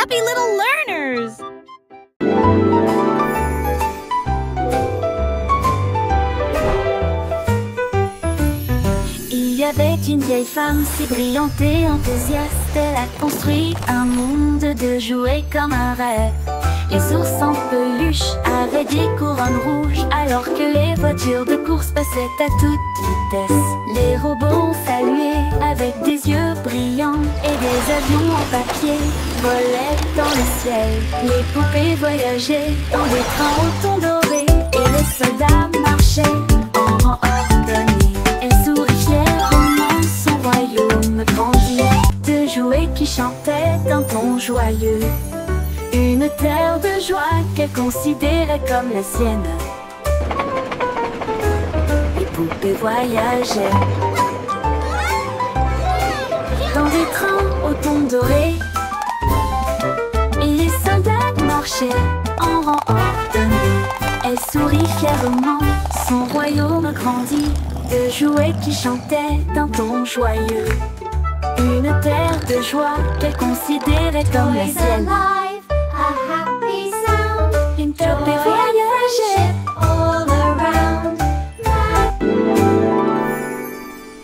happy little learners! Il y avait une vieille femme si brillante et enthousiaste. Elle a construit un monde de jouets comme un rêve. Les ours en peluche avaient des couronnes rouges, alors que les voitures de course passaient à toute vitesse. Les robots ont salué avec des yeux brillants, et des avions en papier volaient dans le ciel. Les poupées voyageaient dans des trains au ton doré, et les soldats marchaient en rang ordonné. Elle sourit fièrement, son royaume grandit, de jouets qui chantaient d'un ton joyeux. Une terre de joie qu'elle considérait comme la sienne. Les poupées voyageaient dans des trains au ton doré, et les soldats marchaient en rang ordonné. Elle sourit fièrement, son royaume grandit, de jouets qui chantaient d'un ton joyeux. Une terre de joie qu'elle considérait comme la sienne. Une poupée voyageait all around.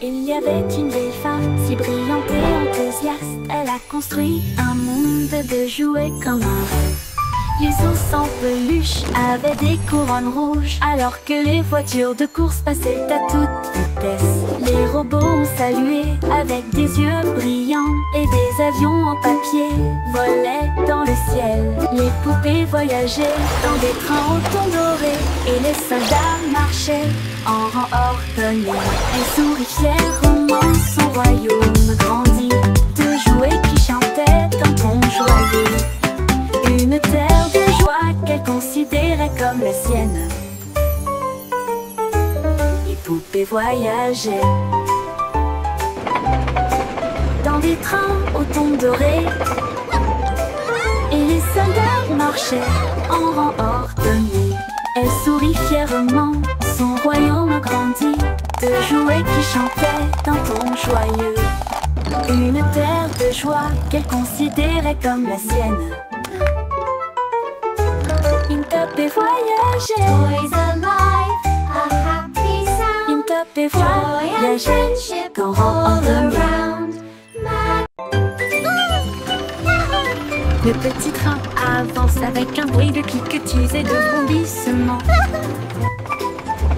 Il y avait une vieille femme si brillante et enthousiaste. Elle a construit un monde de jouets comme un rêve. Les ours en peluche avaient des couronnes rouges, alors que les voitures de course passaient à toute vitesse. Les robots ont salué avec des yeux brillants, et des avions en papier volaient dans le ciel. Les poupées voyageaient dans des trains au ton doré, et les soldats marchaient en rang ordonné. Elle sourit fièrement, son royaume grandit, de jouets qui chantaient d'un ton joyeux. Une terre de joie qu'elle considérait comme la sienne. Les poupées voyageaient dans des trains au ton doré, et les soldats marchaient en rang ordonné. Elle sourit fièrement, son royaume grandit, de jouets qui chantaient d'un ton joyeux. Une terre de joie qu'elle considérait comme la sienne. Une poupée voyageait, toys alive, a happy sound. Une poupée voyageait, dans all around. Le petit train avance avec un bruit de cliquetis et de bondissements.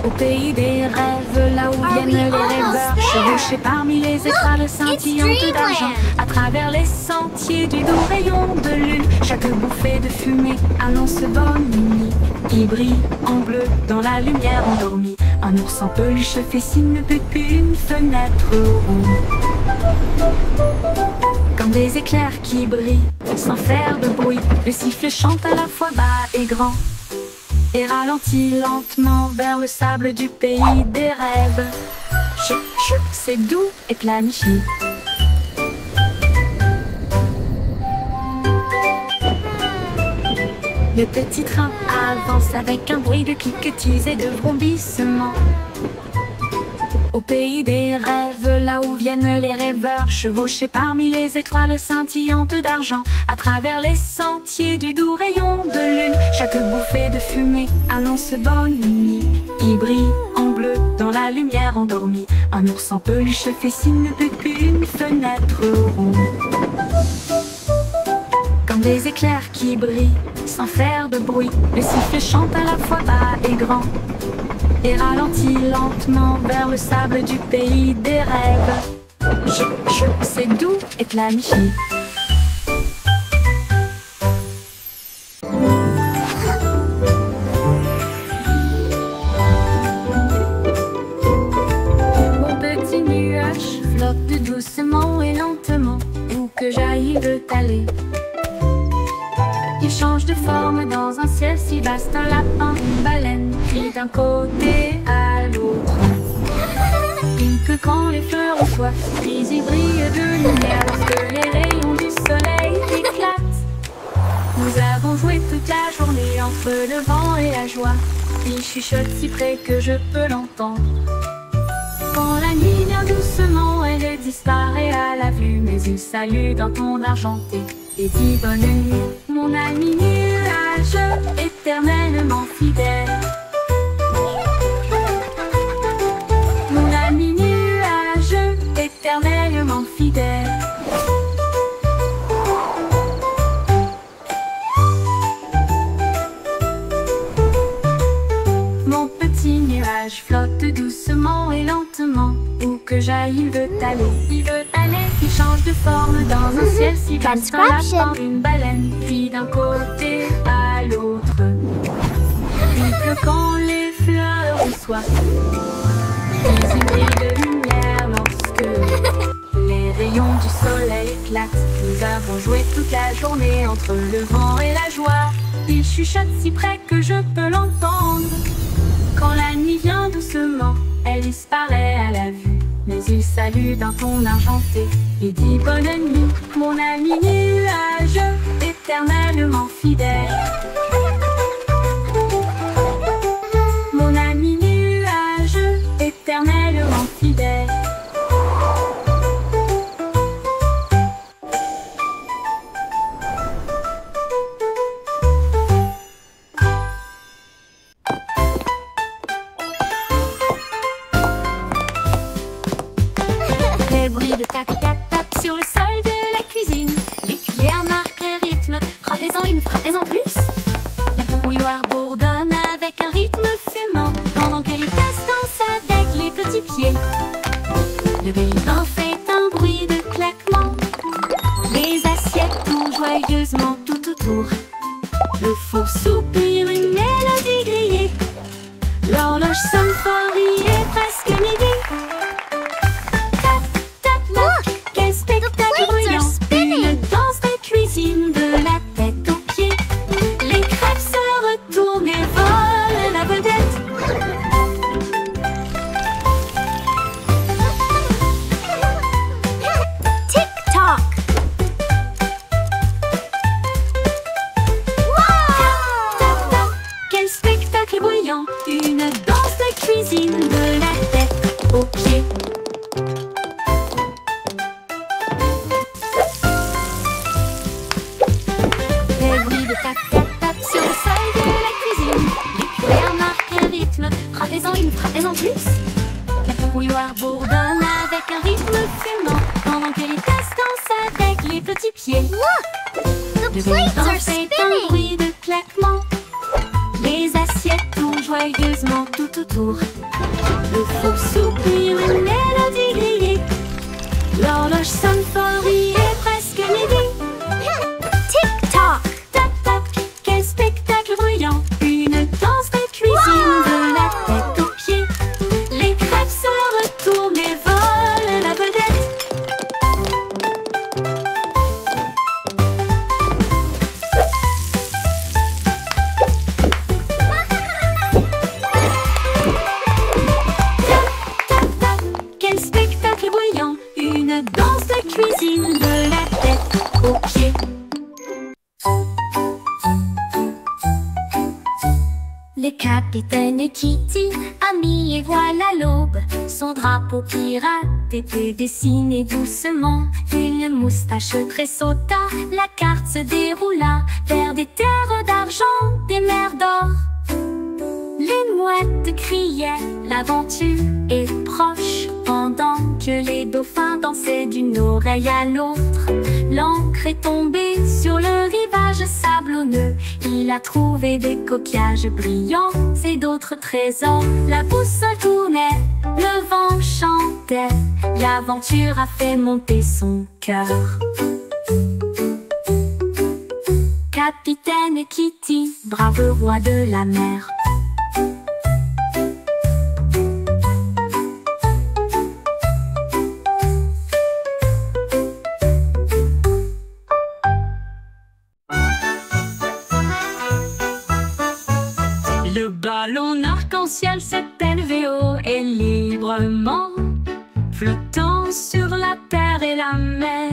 Au pays des rêves, là où viennent les rêveurs, chevauchés parmi les étoiles scintillantes d'argent, à travers les sentiers du doux rayon de lune. Chaque bouffée de fumée annonce bonne nuit. Il brille en bleu dans la lumière endormie. Un ours en peluche fait signe depuis une fenêtre ronde. Comme des éclairs qui brillent sans faire de bruit, le sifflet chante à la fois bas et grand, et ralentit lentement vers le sable du pays des rêves. Chut, chut, c'est doux et planifié. Le petit train avance avec un bruit de cliquetis et de vrombissements. Au pays des rêves, là où viennent les rêveurs, chevauchés parmi les étoiles scintillantes d'argent, à travers les sentiers du doux rayon de lune. Chaque bouffée de fumée annonce bonne nuit. Il brille en bleu dans la lumière endormie. Un ours en peluche fait signe depuis une fenêtre ronde. Comme des éclairs qui brillent sans faire de bruit, le sifflet chante à la fois bas et grand, et ralentit lentement vers le sable du pays des rêves. C'est doux et planifié. Mon petit nuage flotte doucement et lentement, où que j'aille veut aller. Il change de forme dans un ciel si vaste, un lapin, une baleine, et d'un côté à l'autre. Il pleut quand les fleurs ont soif, puis il brille de lumière lorsque les rayons du soleil éclatent. Nous avons joué toute la journée entre le vent et la joie. Il chuchote si près que je peux l'entendre. Quand la nuit vient doucement, elle disparaît à la vue. Mes yeux saluent dans ton argenté et dit bonne nuit. Mon ami nuage, éternellement fidèle. Mon ami nuage, éternellement fidèle. Mon petit nuage flotte doucement et lentement. Où que j'aille, il veut aller, il veut aller. Il change de forme dans un ciel si vaste, un lapin, une baleine, puis d'un côté à l'autre. Il pleut quand les fleurs ont soif, puis il brille de lumière lorsque les rayons du soleil éclatent. Nous avons joué toute la journée entre le vent et la joie. Il chuchote si près que je peux l'entendre. Quand la nuit vient doucement, elle disparaît à la vue. Mes yeux saluent d'un ton argenté et dit bonne nuit. Mon ami nuage, éternellement fidèle. Mon ami nuage, éternellement fidèle. Les bruits de tac-tac-tac sur le sol de la cuisine. Les cuillères marquent le rythme. Frappez-en une, frappez-en plus. La bouilloire bourdonne avec un rythme fumant, pendant que les tasses dansent avec les petits pieds. Le grille-pain fait un bruit de claquement. Les assiettes tournent joyeusement tout autour. Le four soupire une mélodie grillée. L'horloge sonne fort, il est presque midi. De la tête aux pieds, les crêpes se retournent et volent la vedette. Tic-toc. Tap-tap, quel spectacle bruyant. Une danse de cuisine de la tête aux pieds. Tac-tac-tac sur le sol de la cuisine. Les cuillères marquent un rythme. Frappez-en une, frappez-en plus. La bouilloire bourdonne avec un rythme fumant, pendant que les tasses dansent avec les petits pieds. Le grille-pain fait un bruit de claquement. Les assiettes tournent joyeusement tout autour. Le four soupire une mélodie grillée. L'horloge sonne fort, il est presque midi. Tic-toc. Quel spectacle bruyant. Une danse de cuisine de la tête aux pieds. Les crêpes se retournent et volent la vedette. Quel spectacle bruyant. Une danse de cuisine de la tête aux pieds. Les capitaines et Kitty, amis et voilà l'aube. Son drapeau pirate était dessiné doucement. Une moustache tressauta, la carte se déroula vers des terres d'argent, des mers d'or. Les mouettes criaient, l'aventure est proche, pendant que les dauphins dansaient d'une oreille à l'autre. L'ancre est tombée sur le rivage sablonneux. Il a trouvé des coquillages brillants et d'autres trésors. La boussole tournait, le vent chantait. L'aventure a fait monter son cœur. Capitaine Kitty, brave roi de la mer. Le ballon arc-en-ciel s'est élevé haut et librement, flottant sur la terre et la mer.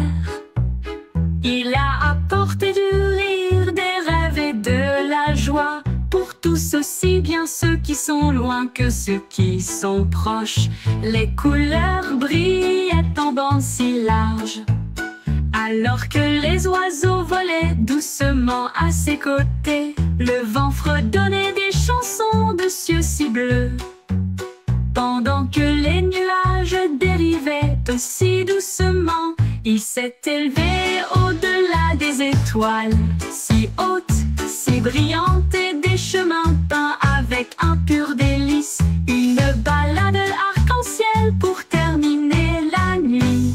Il a apporté du rire, des rêves et de la joie pour tous tous, aussi bien ceux qui sont loin que ceux qui sont proches. Les couleurs brillaient en bandes si larges, alors que les oiseaux volaient doucement à ses côtés. Le vent fredonnait des chansons de cieux si bleus, pendant que les nuages dérivaient aussi doucement. Il s'est élevé au-delà des étoiles, si hautes, si brillantes, et des chemins peints avec un pur délice. Une balade arc-en-ciel pour terminer la nuit.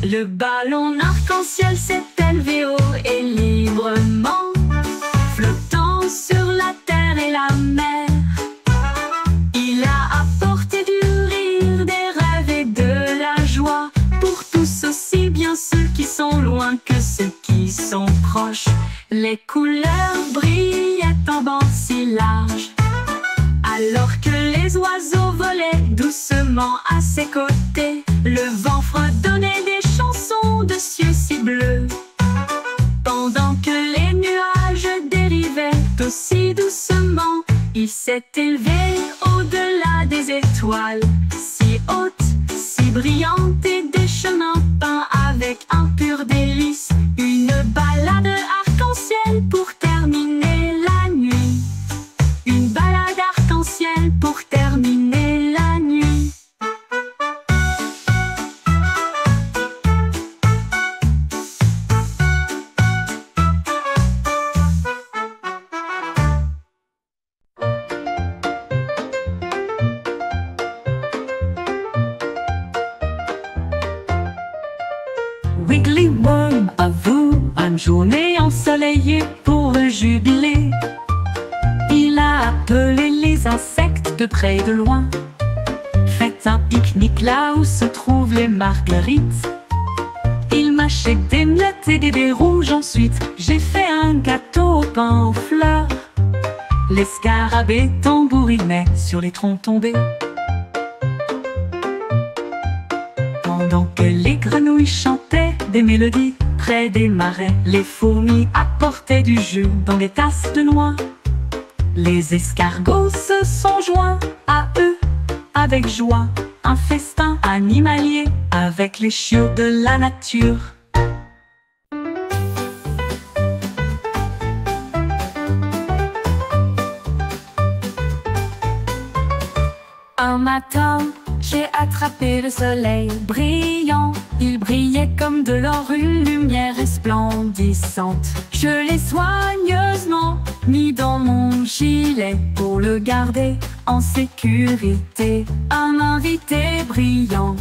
Le ballon arc-en-ciel s'est élevé haut et librement, flottant sur la terre et la mer. Il a apporté du rire, des rêves et de la joie, pour tous, aussi bien ceux qui sont loin que ceux qui sont proches. Les couleurs brillaient en bandes si larges, alors que les oiseaux volaient doucement à ses côtés. Le vent fredonnait des chansons de cieux si bleus, pendant que les nuages dérivaient aussi doucement. Il s'est élevé au-delà des étoiles, si hautes, si brillantes, et des chemins peints avec un pur délice. Une balade arc-en-ciel pour terminer la nuit. Une balade arc-en-ciel pour terminer la nuit. Wiggly Worm, à vous, une journée ensoleillée pour le jubilé. Il a appelé les insectes de près et de loin. Faites un pique-nique là où se trouvent les marguerites. Il mâchait des miettes et des baies rouges. Ensuite, j'ai fait un gâteau au pain aux fleurs. Les scarabées tambourinaient sur les troncs tombés, pendant que les grenouilles chantaient des mélodies près des marais. Les fourmis apportaient du jus dans des tasses de noix. Les escargots se sont joints à eux avec joie. Un festin animalier avec les chiots de la nature. Un matin, j'ai attrapé le soleil brillant. Il brillait comme de l'or, une lumière resplendissante. Je l'ai soigneusement mis dans mon gilet pour le garder en sécurité. Un invité brillant.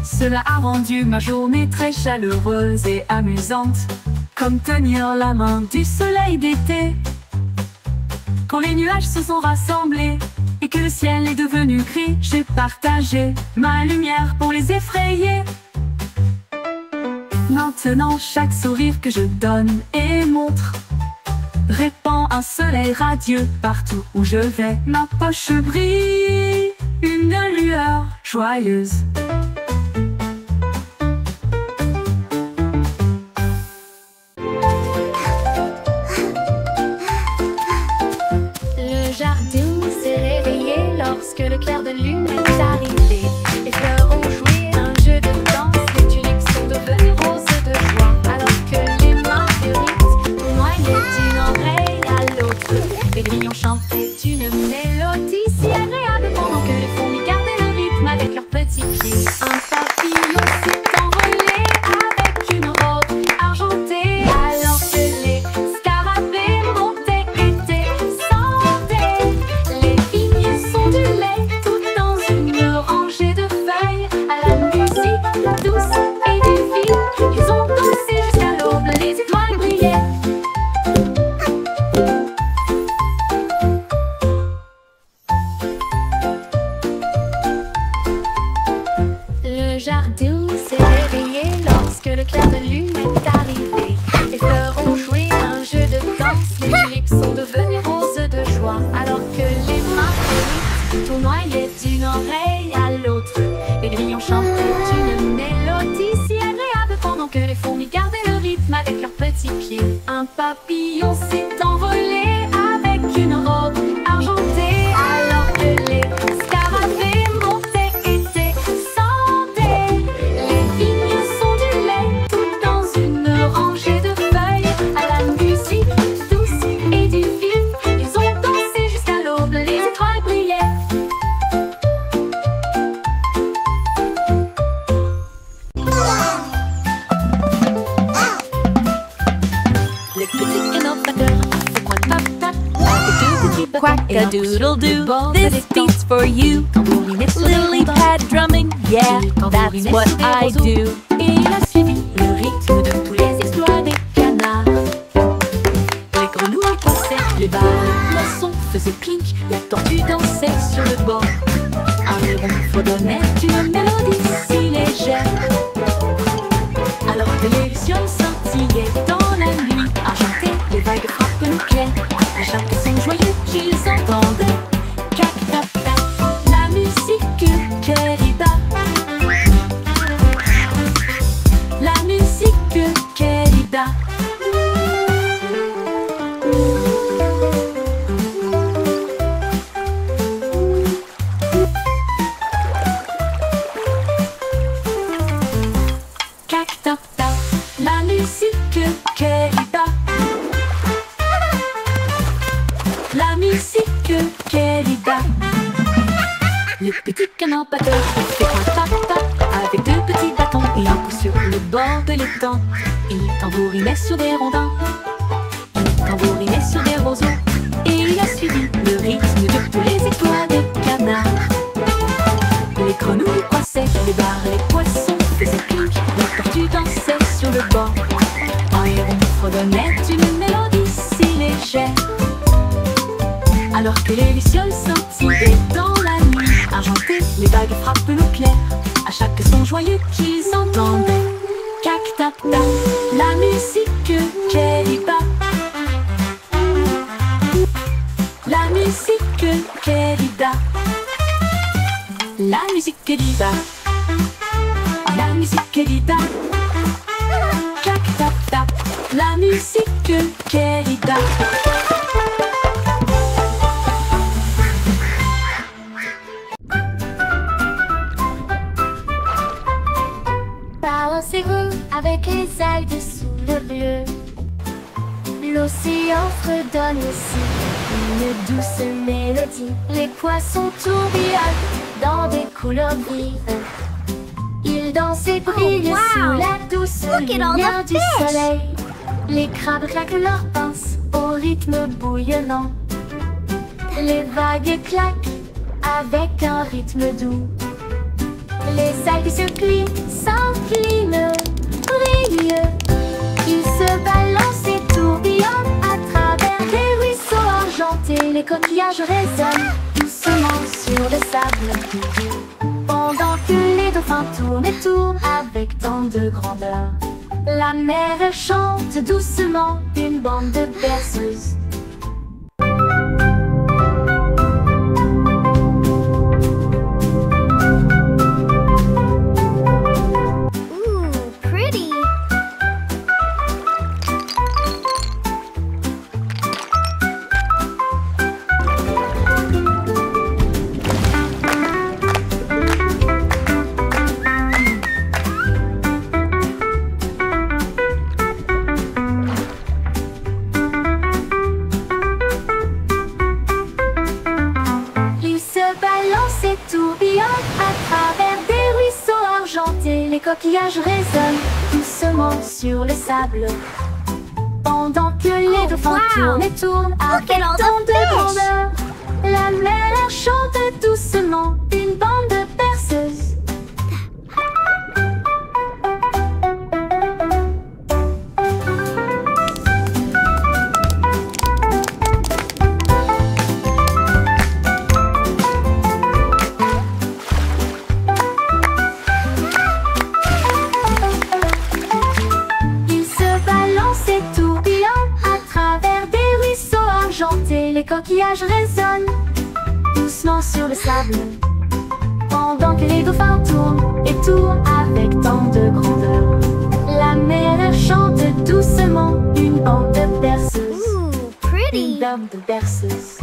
Cela a rendu ma journée très chaleureuse et amusante, comme tenir la main du soleil d'été. Quand les nuages se sont rassemblés et que le ciel est devenu gris, j'ai partagé ma lumière pour les effrayer. Maintenant, chaque sourire que je donne et montre répand un soleil radieux partout où je vais. Ma poche brille, une lueur joyeuse. Le jardin s'est réveillé lorsque le clair de lune est arrivé. Les fleurs ont joué un jeu de danse, les tulips sont devenues roses de joie, alors que les marguerites noyaient d'une oreille à l'autre. Les grillons chantaient une mélodie si agréable, pendant que les fourmis gardaient le rythme avec leurs petits pieds. Un papillon s'est envolé avec une robe argentée, alors que les scarabées montaient et descendaient. Les vignes s'ondulaient toutes dans une rangée de feuilles, à la musique douce et divine. Ils ont dansé jusqu'à l'aube, les étoiles brillaient. Pardoux s'est réveillé lorsque le clair de lune est arrivé. Les fleurs ont joué un jeu de danse, les tulipes sont devenues roses de joie. Alors que les marguerites tournoyaient d'une oreille à l'autre, les grillons chantaient une mélodie si agréable pendant que les fourmis gardaient le rythme avec leurs petits pieds. Un papillon s'est envolé avec une robe argentée, alors que les scarabées montaient et descendaient. Les vignes s'ondulaient tout dans une rangée de feuilles à la musique douce et divine. Ils ont dansé jusqu'à l'aube, les étoiles brillaient. Les petits canopateurs se pointent tap-tap avec deux petits bâtons et un coup sur le bord de Quack-a-doodle-doo, this l'étang. beat's for you. Tambouriner sur les Lily rondins. pad drumming, yeah, that's what I do. Et il a suivi le rythme de tous les exploits des canards. Les grenouilles passaient, les balles, le poisson faisait clink, la tortue dansait sur le bord. Un héron fredonnait une mélodie si légère, alors que les lucioles scintillaient dans la nuit argentée. Les vagues frappent nos clés, à chaque son joyeux qu'ils entendent. Cac-tap-tap, la musique querida. La musique querida. Cac-tap-tap, la musique querida. La musique querida. Le petit canopatteur fait un tap-tap avec deux petits bâtons et un coup sur le bord de l'étang. Il tambourinait sur des rondins, il tambourinait sur des roseaux, et il a suivi le rythme de tous les étoiles des canards. Les grenouilles passaient, les barres, les poissons faisaient clink, la tortue dansait sur le bord. Un héron fredonnait une mélodie si légère, alors que les lucioles scintillaient dans la nuit argentée. Les vagues frappent nos clairs, à chaque son joyeux qu'ils entendent. Cac-tap-tap, la musique querida. La musique querida. La musique querida. La musique querida. Cac-tap-tap, la musique querida. Balancez-vous avec les algues sous le bleu. L'océan fredonne aussi une douce mélodie. Les poissons tourbillonnent dans des couleurs vives. Ils dansent et brillent wow. sous la douce Look at all lumière the du fish. soleil. Les crabes claquent leurs pinces au rythme bouillonnant. Les vagues claquent avec un rythme doux. Les algues se plient, s'inclinent, brillent. Ils se balancent et tourbillonnent à travers des ruisseaux argentés. Les coquillages résonnent doucement sur le sable, pendant que les dauphins tournent et tournent avec tant de grandeur. La mer elle chante doucement une bande de berceuses. Ooh, pretty. Ils se balancent et tourbillonnent à travers des ruisseaux argentés. Les coquillages résonnent doucement sur le sable, pendant que les dauphins wow. tournent et tournent avec at all the tant de fish. grandeur. La mer chante doucement une bande de berceuses. coquillages résonnent doucement sur le sable, pendant que les dauphins tournent et tournent avec tant de grandeur. La mer chante doucement une bande de berceuses. Ooh, pretty. Une bande de berceuses.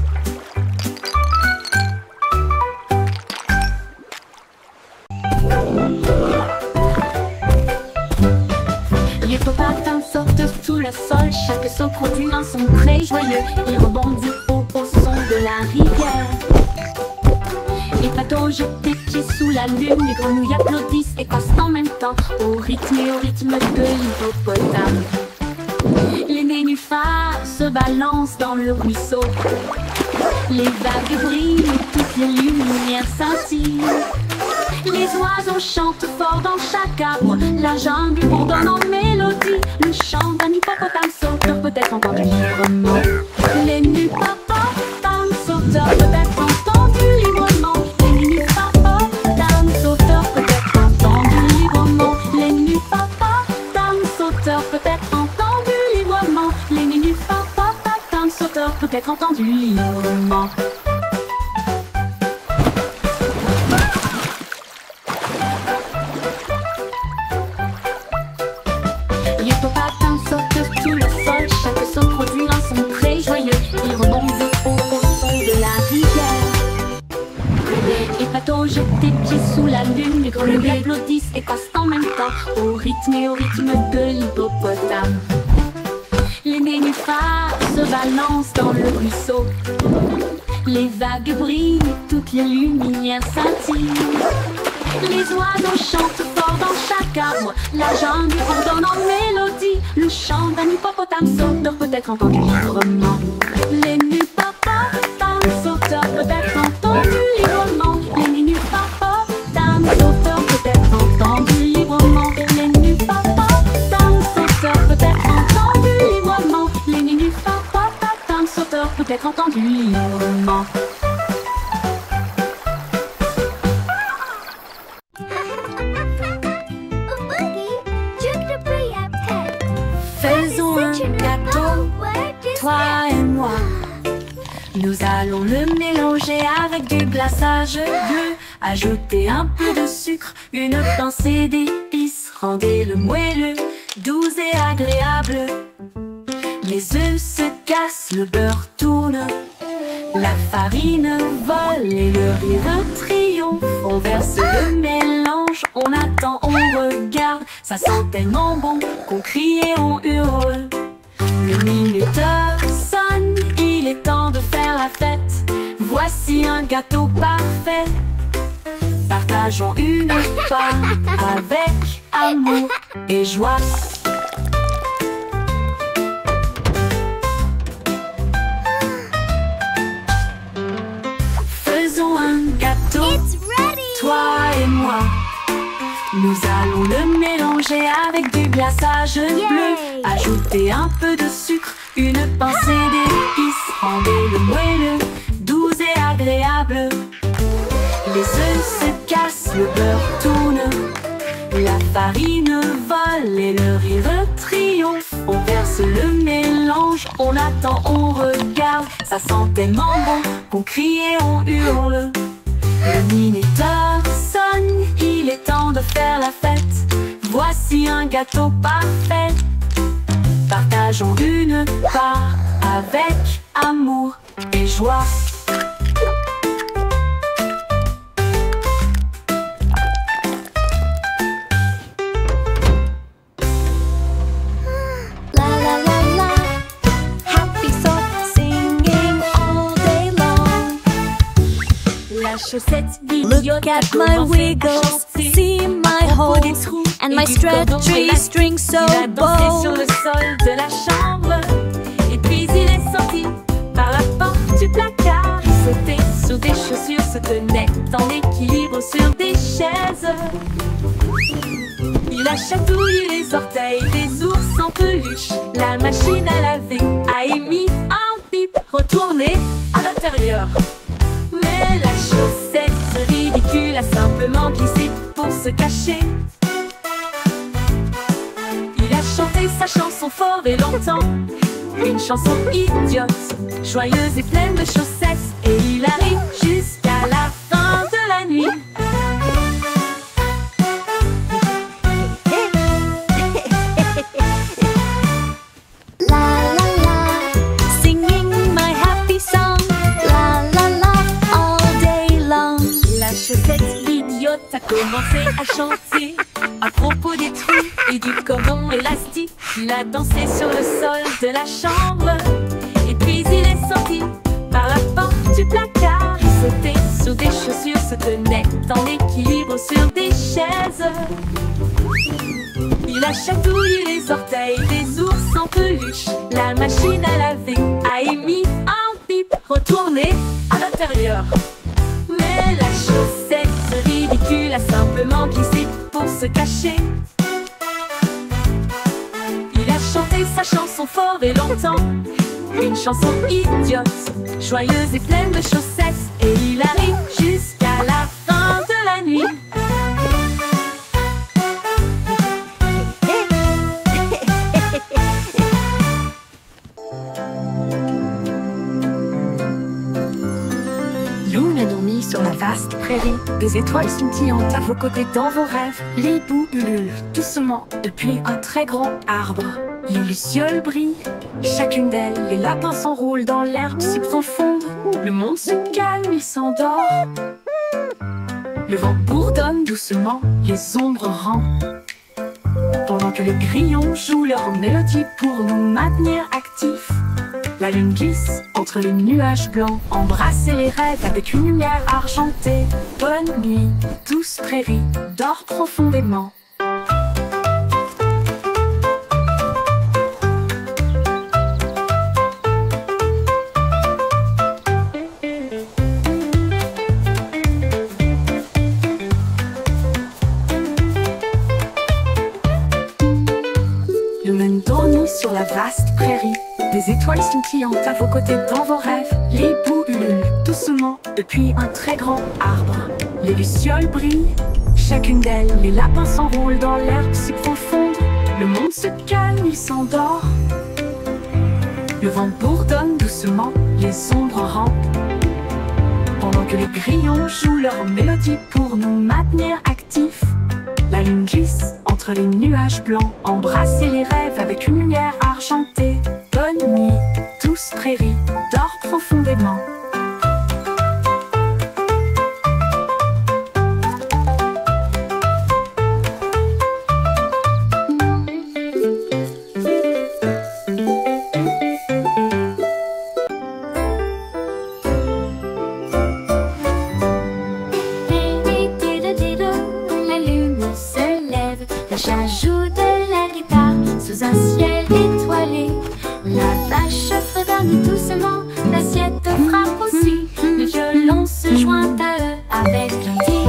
L'hippopotame saute sous le sol, chaque saut produit un son très joyeux. Il rebondit au son de la rivière. Les bateaux jetés pieds sous la lune, les grenouilles applaudissent et passent en même temps au rythme de l'hippopotame. Les nénuphars se balancent dans le ruisseau. Les vagues brillent et toutes les lumières scintillent. Les oiseaux chantent fort dans chaque arbre. La jungle bourdonne en mélodie. Le chant d'un hippopotame sauteur peut être entendu librement. Les hippopotames sauteurs peuvent être entendus librement. Les hippopotames sauteurs peuvent être entendus librement. Les hippopotames sauteurs peuvent être entendus librement. Les hippopotames sauteurs peuvent être entendus librement. L'hippopotame saute sous le sol, chaque saut produit un son très joyeux. Il rebondit au son de la rivière. Les bateaux jetés pieds sous la lune, les grenouilles applaudissent et passent en même temps au rythme de l'hippopotame. Les nénuphars se balancent dans le ruisseau. Les vagues brillent, toutes les lumières scintillent. Les oiseaux chantent fort dans chaque arbre. La jungle bourdonne en mélodie. Le chant d'un hippopotame sauteur peut être entendu librement. Les hippopotames sauteurs peuvent être entendus librement. Les hippopotames sauteurs peuvent être entendus librement. Les hippopotames sauteurs peuvent être entendus librement. Les hippopotames sauteurs peuvent être entendus librement. Faisons un gâteau, toi et moi. Nous allons le mélanger avec du glaçage bleu. Ajouter un peu de sucre, une pincée d'épices. Rendez-le moelleux, doux et agréable. Les œufs se cassent, le beurre tourne. La farine vole et le rire triomphe. On verse le mélange, on attend, on regarde. Ça sent tellement bon qu'on crie et on hurle. Le minuteur sonne, il est temps de faire la fête. Voici un gâteau parfait. Partageons une part avec amour et joie. Faisons un gâteau, toi et moi. Nous allons le mélanger avec du glaçage bleu. Ajouter un peu de sucre, une pincée d'épices. Rendez-le moelleux, doux et agréable. Les œufs se cassent, le beurre tourne. La farine vole et le rire triomphe. On verse le mélange, on attend, on regarde. Ça sent tellement bon qu'on crie et on hurle. Le minuteur sonne, il est temps de faire la fête. Voici un gâteau parfait. Partageons une part avec amour et joie. La la la la. Happy song singing all day long. La chaussette Look at my wiggles, see my holes, and my stretchy string so Il a dansé sur bold. le sol de la chambre. Et puis il est sorti par la porte du placard. Il sautait sur des chaussures, se tenait en équilibre sur des chaises. Il a chatouillé les orteils des ours en peluche. La machine à laver a émis un bip retourné à l'intérieur. Mais la chaussette ridicule a simplement glissé pour se cacher. Il a chanté sa chanson fort et longtemps. une chanson idiote, joyeuse et pleine de chaussettes. Et il arrive jusqu'à la fin de la nuit. La la la, singing my happy song. La la la, all day long. La chaussette idiote a commencé à chanter à propos des trous et du cordon élastique. Il a dansé sur le sol de la chambre. Et puis il est sorti par la porte du placard. Il sautait sur des chaussures, se tenait en équilibre sur des chaises. Il a chatouillé les orteils des ours en peluche. La machine à laver a émis un bip. Retourné à l'intérieur. Mais la chaussette ridicule a simplement glissé pour se cacher. Il a chanté sa chanson fort et longtemps, une chanson idiote, joyeuse et pleine de chaussettes. Et il arrive jusqu'à la fin de la nuit. Loon a dormi sur la vaste prairie. Des étoiles scintillantes à vos côtés dans vos rêves. Les bouts ululent doucement depuis un très grand arbre. Les lucioles brillent, chacune d'elles. Les lapins s'enroulent dans l'herbe si profonde. Le monde se calme, il s'endort. Le vent bourdonne doucement, les ombres rampent. Pendant que les grillons jouent leur mélodie pour nous maintenir actifs. La lune glisse entre les nuages blancs. Embrassez les rêves avec une lumière argentée. Bonne nuit, douce prairie, dors profondément. Lumen dormi sur la vaste prairie. Des étoiles scintillantes à vos côtés dans vos rêves. Les bouts ululent doucement depuis un très grand arbre. Les lucioles brillent, chacune d'elles. Les lapins s'enroulent dans l'herbe si profonde. Le monde se calme, il s'endort. Le vent bourdonne doucement, les ombres rampent. Pendant que les grillons jouent leur mélodie pour nous maintenir actifs. La lune glisse entre les nuages blancs. Embrassez les rêves avec une lumière argentée. Bonne nuit, douce prairie, dors profondément. La lune se lève, le chat joue de la guitare sous un ciel étoilé. La vache fredonne doucement, l'assiette frappe aussi. Le violon se joint à eux avec un dit.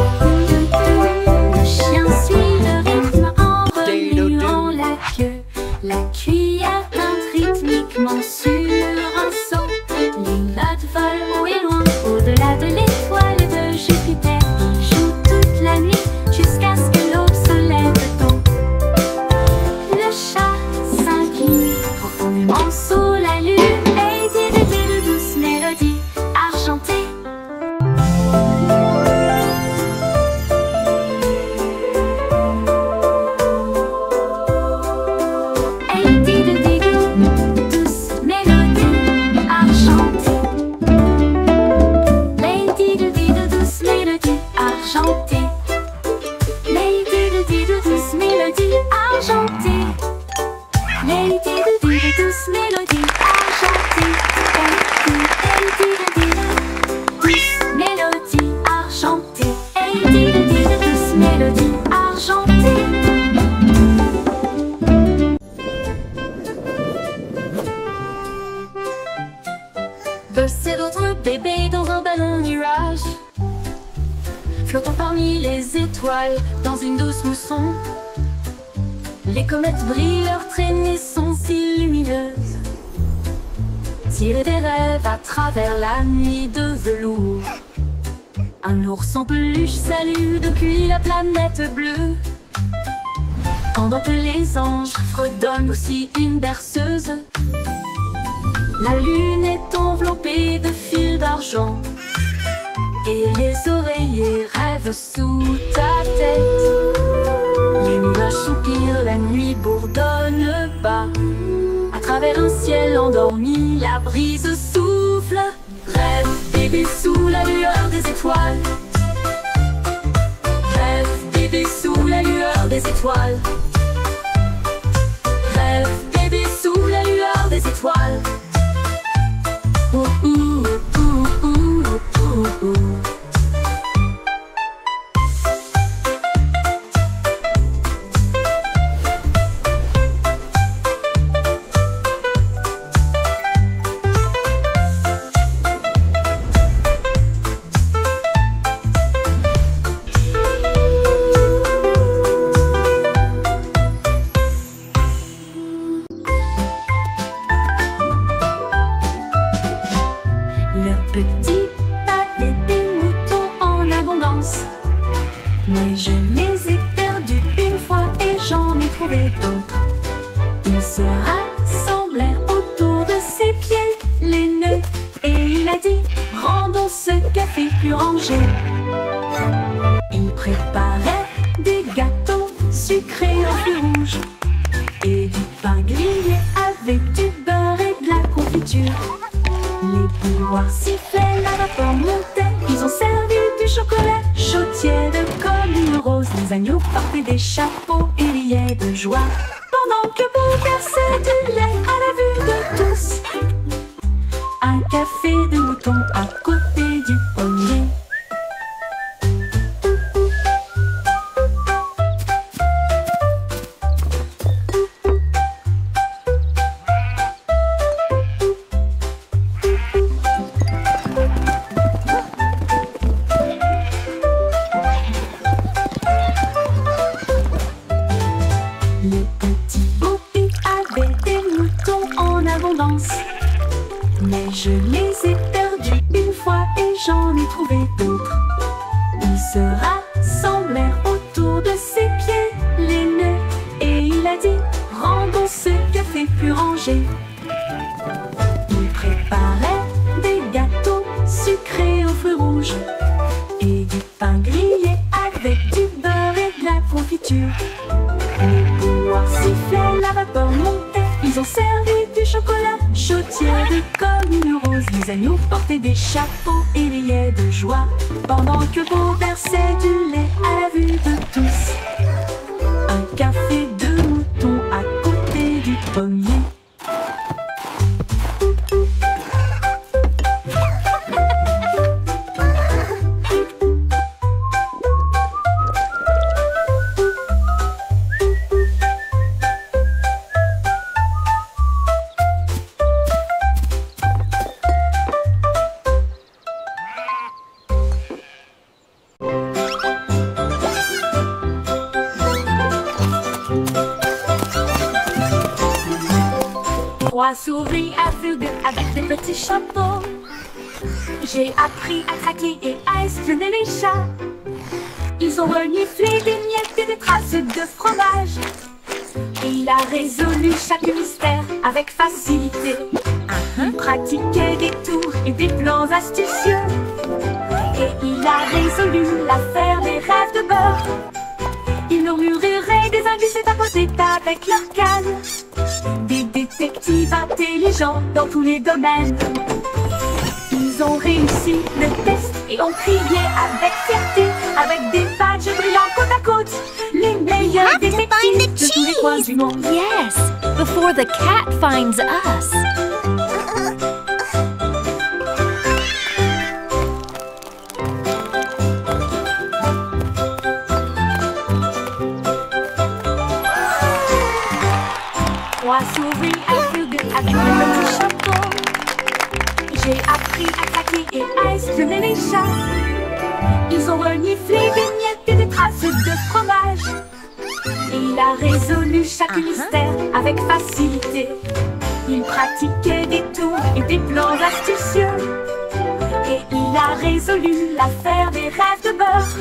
Le chien suit le rythme en remuant la queue. La cuillère teinte rythmiquement sur un seau. Les notes volent haut et loin, au-delà de l'étoile de Jupiter. Ils jouent toute la nuit jusqu'à ce que l'aube se lève tôt. Le chat s'incline profondément sous la lune et dit de douces mélodies argentées. Et dit de douces mélodies argentées. Lady de douces mélodies argentées. Lady de douces mélodies argentées. Lady de douces mélodies argentées. Lady de douces mélodies argentées. Lady de douces mélodies argentées. Buzz et d'autres bébés dans un ballon nuage, flottant parmi les étoiles dans une douce mousson. Les comètes brillent, leurs traînées sont si lumineuses. Tirer des rêves à travers la nuit de velours. Un ours en peluche salue depuis la planète bleue. Pendant que les anges fredonnent aussi une berceuse. La lune est enveloppée de fils d'argent et les oreillers rêvent sous ta tête. Les nuages soupirent, la nuit bourdonne bas. À travers un ciel endormi, la brise souffle. Rêve bébé sous la lueur des étoiles. Rêve bébé sous la lueur des étoiles. Rêve bébé sous la lueur des étoiles. Ouh, ouh, ouh, ouh, ouh, ouh. Le petit avait des moutons en abondance, mais je les ai perdus une fois et j'en ai trouvé d'autres. Ils se rassemblèrent autour de ses pieds, les nœuds, et il a dit: rendons ce café plus rangé. Il préparait des gâteaux sucrés en fruits rouges et du pain grillé avec du beurre et de la confiture. Les bouilloires sifflaient, la vapeur montait. Ils ont servi du chocolat chaud tiède comme une rose. Les agneaux portaient des chapeaux et riaient de joie, pendant que Bo versait du lait à la vue de tous. Un café de mouton à côté du pommier. Le petit Bobby avait des moutons en abondance, mais je les ai perdus une fois et j'en ai trouvé d'autres. Ils se rassemblèrent autour de ses pieds, les nœuds, et il a dit: rendons ce café plus rangé. Il préparait des gâteaux sucrés aux fruits rouges et du pain grillé avec du beurre et de la confiture. Les bouilloires sifflaient, la vapeur montait. Ils ont servi du chocolat chaud tiède comme une rose. Les agneaux portaient des chapeaux et riaient de joie, pendant que Bo versait du lait à la vue de tous. Un café de mouton à côté du pommier. Trois souris aveugles avec des petits chapeaux. J'ai appris à traquer et à espionner les chats. Ils ont reniflé des miettes et des traces de fromage. Et il a résolu chaque mystère avec facilité. Il pratiquait des tours et des plans astucieux. Et il a résolu l'affaire des rêves de beurre. Ils murmuraient des indices et tapotaient avec leur canne. Des détectives intelligents dans tous les domaines. Ils ont réussi le test et ont crié avec fierté, avec des badges brillants côte à côte. Les meilleurs détectives de tous les coins du monde. Yes, before the cat finds us. Trois souris aveugles avec des petits chapeaux. J'ai appris à traquer et à espionner les chats. Ils ont reniflé des miettes et des traces de fromage. Et il a résolu chaque mystère avec facilité. Il pratiquait des tours et des plans astucieux. Et il a résolu l'affaire des rêves de beurre.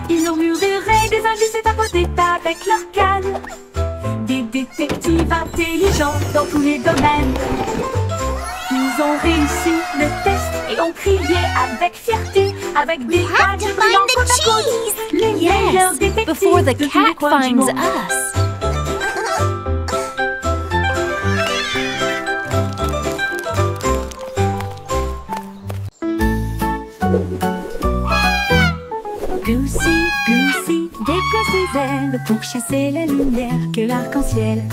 Ils murmuraient des indices et tapotaient avec leur canne. Des détectives intelligents dans tous les domaines. Ils ont réussi le test et ont crié avec fierté, avec des badges brillants côte à côte. Les meilleurs détectives Before the de tous les cat coins du finds monde. us. Goosey, Goosey, déploie ses ailes pour chasser la lumière que l'arc-en-ciel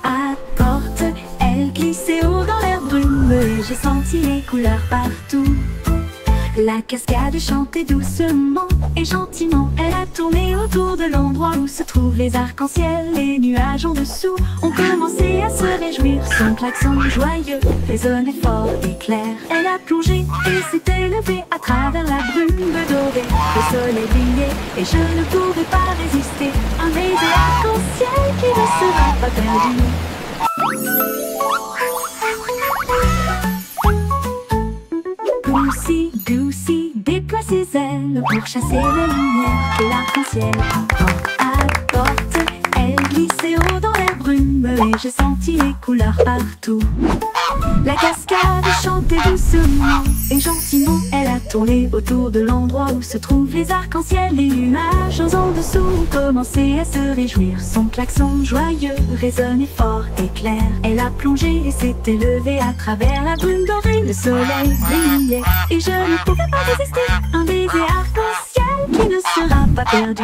apporte. Elle glissait haut dans l'air brumeux et j'ai senti les couleurs partout. La cascade chantait doucement et gentiment. Elle a tourné autour de l'endroit où se trouvent les arcs-en-ciel. Les nuages en dessous ont commencé à se réjouir. Son klaxon joyeux résonnait fort et clair. Elle a plongé et s'est élevée à travers la brume dorée. Le soleil brillait et je ne pouvais pas résister. Un baiser arc-en-ciel qui ne sera pas perdu. Goosey, Goosey, déploie ses ailes pour chasser la lumière que l'arc-en-ciel apporte. Elle glissait haut dans l'air brumeux et j'ai senti les couleurs partout. La cascade chantait doucement et gentiment. Elle a tourné autour de l'endroit où se trouvent les arcs-en-ciel. Les nuages en dessous ont commencé à se réjouir. Son klaxon joyeux résonnait fort et clair. Elle a plongé et s'est élevée à travers la brume dorée. Le soleil brillait et je ne pouvais pas résister. Un baiser arc-en-ciel qui ne sera pas perdu.